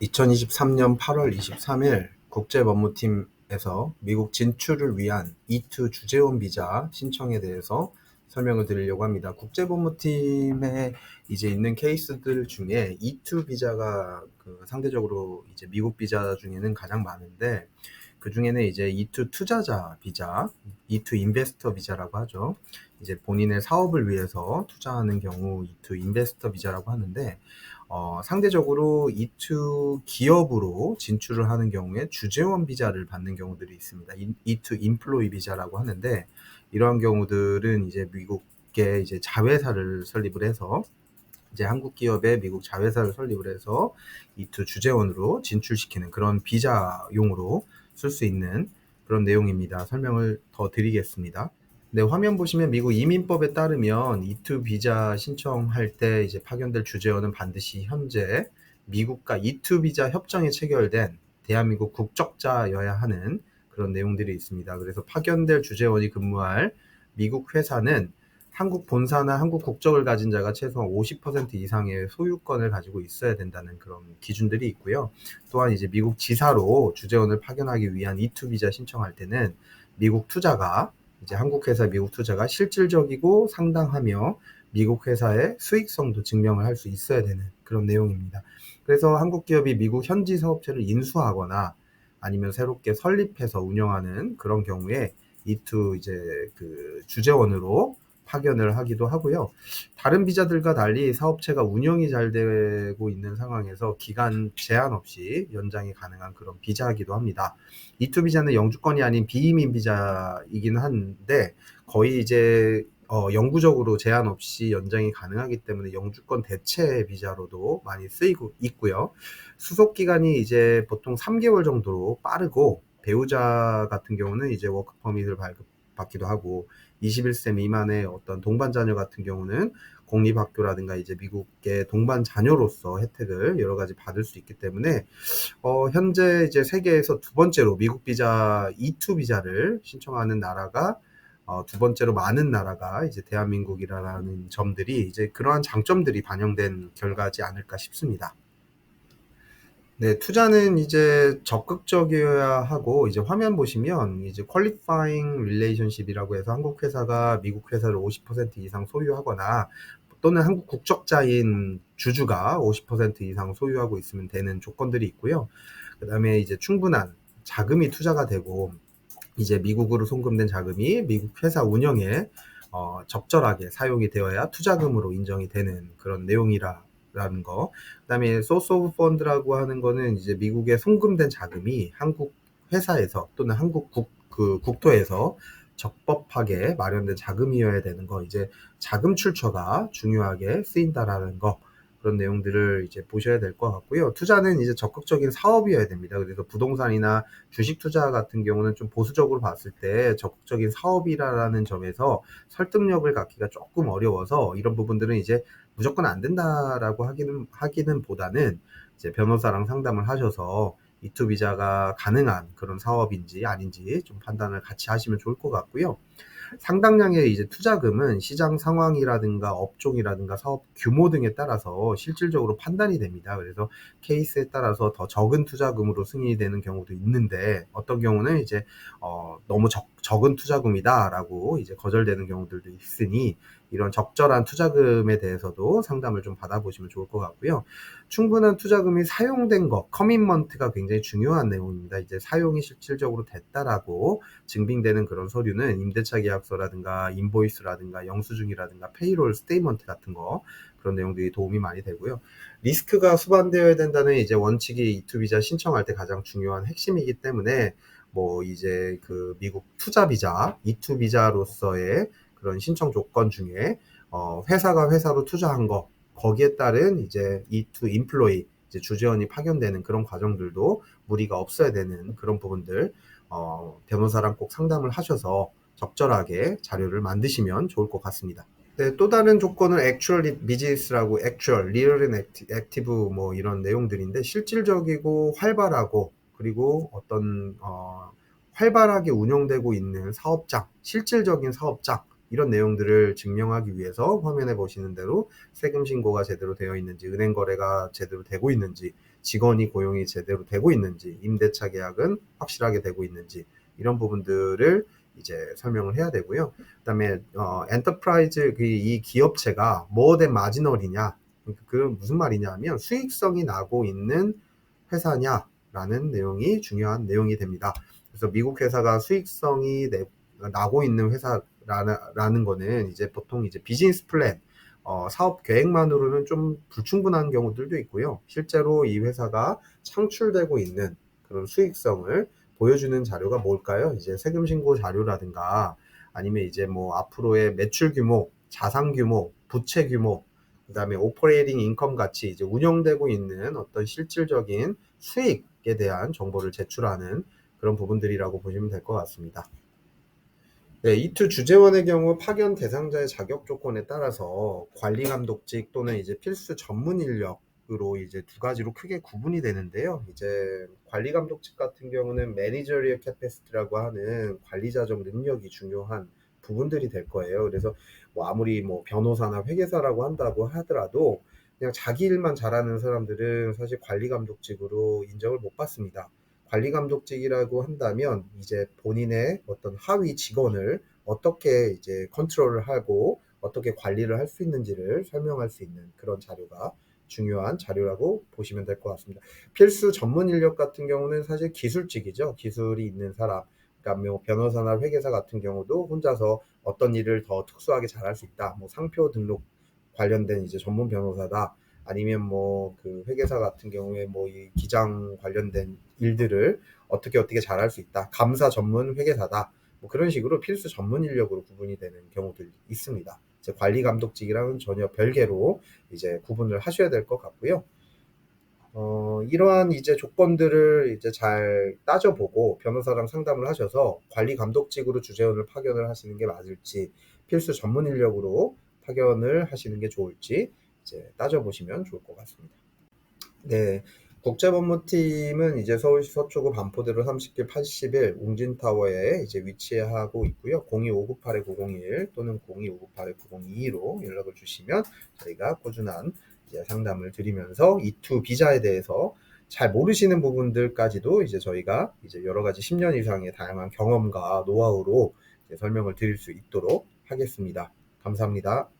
2023년 8월 23일 국제법무팀에서 미국 진출을 위한 E2 주재원 비자 신청에 대해서 설명을 드리려고 합니다. 국제법무팀에 이제 있는 케이스들 중에 E2 비자가 상대적으로 이제 미국 비자 중에는 가장 많은데, 그 중에는 이제 E2 투자자 비자, E2 인베스터 비자라고 하죠. 이제 본인의 사업을 위해서 투자하는 경우 E2 인베스터 비자라고 하는데, 상대적으로 E2 기업으로 진출을 하는 경우에 주재원 비자를 받는 경우들이 있습니다. E2 인플로이 비자라고 하는데, 이러한 경우들은 이제 미국의 이제 자회사를 설립을 해서, 이제 한국 기업의 미국 자회사를 설립을 해서 E2 주재원으로 진출시키는 그런 비자용으로 쓸 수 있는 그런 내용입니다. 설명을 더 드리겠습니다. 네, 화면 보시면 미국 이민법에 따르면 E2 비자 신청할 때 이제 파견될 주재원은 반드시 현재 미국과 E2 비자 협정에 체결된 대한민국 국적자여야 하는 그런 내용들이 있습니다. 그래서 파견될 주재원이 근무할 미국 회사는 한국 본사나 한국 국적을 가진 자가 최소한 50% 이상의 소유권을 가지고 있어야 된다는 그런 기준들이 있고요. 또한 이제 미국 지사로 주재원을 파견하기 위한 E2 비자 신청할 때는 미국 투자가 이제 한국 회사 미국 투자가 실질적이고 상당하며 미국 회사의 수익성도 증명을 할 수 있어야 되는 그런 내용입니다. 그래서 한국 기업이 미국 현지 사업체를 인수하거나 아니면 새롭게 설립해서 운영하는 그런 경우에 E2 이제 주재원으로 파견을 하기도 하고요. 다른 비자들과 달리 사업체가 운영이 잘 되고 있는 상황에서 기간 제한 없이 연장이 가능한 그런 비자이기도 합니다. E2 비자는 영주권이 아닌 비이민 비자이긴 한데, 거의 이제 영구적으로 제한 없이 연장이 가능하기 때문에 영주권 대체 비자로도 많이 쓰이고 있고요. 수속 기간이 이제 보통 3개월 정도로 빠르고, 배우자 같은 경우는 이제 워크 퍼밋을 발급받기도 하고, 21세 미만의 어떤 동반 자녀 같은 경우는 공립학교라든가 이제 미국의 동반 자녀로서 혜택을 여러 가지 받을 수 있기 때문에, 현재 이제 세계에서 두 번째로 미국 비자 E2 비자를 신청하는 나라가 두 번째로 많은 나라가 이제 대한민국이라는 점들이, 이제 그러한 장점들이 반영된 결과지 않을까 싶습니다. 네, 투자는 이제 적극적이어야 하고, 이제 화면 보시면 이제 퀄리파잉 릴레이션십이라고 해서 한국 회사가 미국 회사를 50% 이상 소유하거나 또는 한국 국적자인 주주가 50% 이상 소유하고 있으면 되는 조건들이 있고요. 그다음에 이제 충분한 자금이 투자가 되고, 이제 미국으로 송금된 자금이 미국 회사 운영에 적절하게 사용이 되어야 투자금으로 인정이 되는 그런 내용이라는 거. 그다음에 소스 오브 펀드라고 하는 거는 이제 미국에 송금된 자금이 한국 회사에서 또는 한국 국토에서 적법하게 마련된 자금이어야 되는 거. 이제 자금 출처가 중요하게 쓰인다라는 거. 그런 내용들을 이제 보셔야 될 것 같고요. 투자는 이제 적극적인 사업이어야 됩니다. 그래서 부동산이나 주식 투자 같은 경우는 좀 보수적으로 봤을 때 적극적인 사업이라는 점에서 설득력을 갖기가 조금 어려워서, 이런 부분들은 이제 무조건 안 된다라고 하기는 보다는 이제 변호사랑 상담을 하셔서 E2 비자가 가능한 그런 사업인지 아닌지 좀 판단을 같이 하시면 좋을 것 같고요. 상당량의 이제 투자금은 시장 상황이라든가 업종이라든가 사업 규모 등에 따라서 실질적으로 판단이 됩니다. 그래서 케이스에 따라서 더 적은 투자금으로 승인이 되는 경우도 있는데, 어떤 경우는 이제 너무 적은 투자금이다라고 이제 거절되는 경우들도 있으니, 이런 적절한 투자금에 대해서도 상담을 좀 받아보시면 좋을 것 같고요. 충분한 투자금이 사용된 거, 커밋먼트가 굉장히 중요한 내용입니다. 이제 사용이 실질적으로 됐다라고 증빙되는 그런 서류는 임대차 계약서라든가 인보이스라든가 영수증이라든가 페이롤 스테이먼트 같은 거, 그런 내용들이 도움이 많이 되고요. 리스크가 수반되어야 된다는 이제 원칙이 E2 비자 신청할 때 가장 중요한 핵심이기 때문에, 뭐 이제 미국 투자 비자, E2 비자로서의 그런 신청 조건 중에 회사가 회사로 투자한 거, 거기에 따른 이제 E2 인플로이, 이제 주재원이 파견되는 그런 과정들도 무리가 없어야 되는 그런 부분들, 변호사랑 꼭 상담을 하셔서 적절하게 자료를 만드시면 좋을 것 같습니다. 네, 또 다른 조건은 actual business라고, actual, real and active 뭐 이런 내용들인데, 실질적이고 활발하고, 그리고 어떤 활발하게 운영되고 있는 사업장, 실질적인 사업장, 이런 내용들을 증명하기 위해서 화면에 보시는 대로 세금 신고가 제대로 되어 있는지, 은행 거래가 제대로 되고 있는지, 직원이 고용이 제대로 되고 있는지, 임대차 계약은 확실하게 되고 있는지, 이런 부분들을 이제 설명을 해야 되고요. 그다음에 엔터프라이즈 이 기업체가 뭐된 마지널이냐, 그 무슨 말이냐 하면 수익성이 나고 있는 회사냐라는 내용이 중요한 내용이 됩니다. 그래서 미국 회사가 수익성이 나고 있는 회사라는 거는 이제 보통 이제 비즈니스 플랜, 사업 계획만으로는 좀 불충분한 경우들도 있고요. 실제로 이 회사가 창출되고 있는 그런 수익성을 보여주는 자료가 뭘까요? 이제 세금 신고 자료라든가 아니면 이제 뭐 앞으로의 매출 규모, 자산 규모, 부채 규모, 그다음에 오퍼레이팅 인컴 같이 이제 운영되고 있는 어떤 실질적인 수익에 대한 정보를 제출하는 그런 부분들이라고 보시면 될 것 같습니다. 네, 이투 주재원의 경우 파견 대상자의 자격 조건에 따라서 관리 감독직 또는 이제 필수 전문 인력으로 이제 두 가지로 크게 구분이 되는데요. 이제 관리 감독직 같은 경우는 매니저리얼 캐패시티라고 하는 관리자적 능력이 중요한 부분들이 될 거예요. 그래서 뭐 아무리 뭐 변호사나 회계사라고 한다고 하더라도 그냥 자기 일만 잘하는 사람들은 사실 관리 감독직으로 인정을 못 받습니다. 관리 감독직이라고 한다면 이제 본인의 어떤 하위 직원을 어떻게 이제 컨트롤을 하고 어떻게 관리를 할 수 있는지를 설명할 수 있는 그런 자료가 중요한 자료라고 보시면 될 것 같습니다. 필수 전문 인력 같은 경우는 사실 기술직이죠. 기술이 있는 사람. 그러니까 뭐 변호사나 회계사 같은 경우도 혼자서 어떤 일을 더 특수하게 잘할 수 있다. 뭐 상표 등록 관련된 이제 전문 변호사다. 아니면 뭐 그 회계사 같은 경우에 뭐 이 기장 관련된 일들을 어떻게 잘할 수 있다. 감사 전문 회계사다. 뭐 그런 식으로 필수 전문 인력으로 구분이 되는 경우들이 있습니다. 이제 관리 감독직이랑은 전혀 별개로 이제 구분을 하셔야 될 것 같고요. 이러한 이제 조건들을 이제 잘 따져보고 변호사랑 상담을 하셔서 관리 감독직으로 주재원을 파견을 하시는 게 맞을지, 필수 전문 인력으로 파견을 하시는 게 좋을지 이제 따져보시면 좋을 것 같습니다. 네. 국제법무팀은 이제 서울시 서초구 반포대로 30길 81 웅진타워에 이제 위치하고 있고요. 02-598-9021 또는 02-598-9022로 연락을 주시면 저희가 꾸준한 이제 상담을 드리면서 이투 비자에 대해서 잘 모르시는 부분들까지도 이제 저희가 이제 여러 가지 10년 이상의 다양한 경험과 노하우로 이제 설명을 드릴 수 있도록 하겠습니다. 감사합니다.